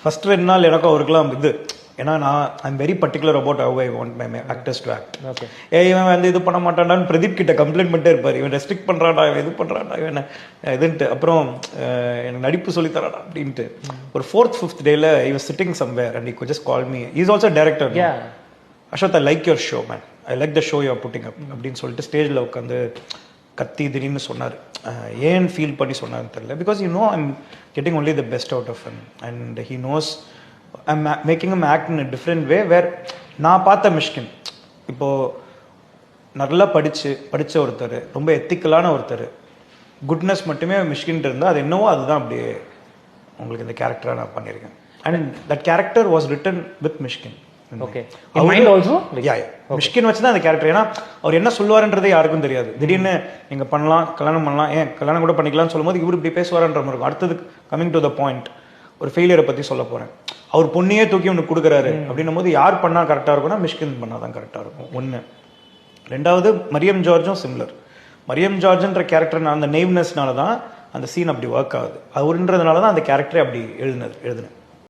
First 2 நாள் எனக்கும் அவருக்குலாம் இது, ஏன்னா நான் I'm very particular about how I want my actors to act. இவன் வந்து இது பண்ண மாட்டான்டான்னு பிரதீப் கிட்ட கம்ப்ளைண்ட் பண்ணிட்டே இருப்பார், இவன் ரெஸ்ட்ரிக்ட் பண்ணுறாடா, இவன் இது பண்ணுறாடா, இவன் இதுன்ட்டு. அப்புறம் எனக்கு நடிப்பு சொல்லித்தராடா அப்படின்ட்டு. ஒரு 4th 5th டேல I was sitting somewhere and he could just call me. He is also director. Ashwath, I like your show man, I like the show you are putting up அப்படின்னு சொல்லிட்டு ஸ்டேஜில் உட்காந்து கத்தி திடீர்னு சொன்னார். ஏன் ஃபீல் பண்ணி சொன்னார்னு தெரியல. Because you know I'm getting only the best out of him and he knows I'm making him act in a different way. Where நான் பார்த்த மிஷ்கின் இப்போது நல்லா படித்த ஒருத்தர், ரொம்ப எத்திக்கலான ஒருத்தர், குட்னஸ் மட்டுமே மிஷ்கின் இருந்தால் அது என்னவோ அதுதான் அப்படியே உங்களுக்கு இந்த கேரக்டராக நான் பண்ணியிருக்கேன். And that character was written with Mysskin. Mysskin வச்சுதான் அந்த கேரக்டர். ஏன்னா அவர் என்ன சொல்லுவாருன்றதே யாருக்கும் தெரியாது. திடீர்னு நீங்க பண்ணலாம், கல்யாணம் பண்ணலாம், ஏன் கல்யாணம் கூட பண்ணிக்கலாம்னு சொல்லும்போது இவர் இப்படி பேசுவாருன்ற மாதிரி இருக்கும். அடுத்தது கமிங் டு த பாயிண்ட், ஒரு ஃபெயிலியரை பத்தி சொல்ல போறேன். அவர் பொண்ணையே தூக்கி ஒன்று கொடுக்குறாரு அப்படின்னும் போது யார் பண்ணா கரெக்டா இருக்கும்னா மிஷ்கின் பண்ணாதான் கரெக்டா இருக்கும். ஒன்று. ரெண்டாவது, மரியம் ஜார்ஜும் சிம்லர். மரியம் ஜார்ஜ்ன்ற கேரக்டர் அந்த நெய்வ்னஸ்னால தான் அந்த சீன் அப்படி ஒர்க் ஆகுது. அவருன்றதுனால தான் அந்த கேரக்டரே அப்படி எழுதினேன்.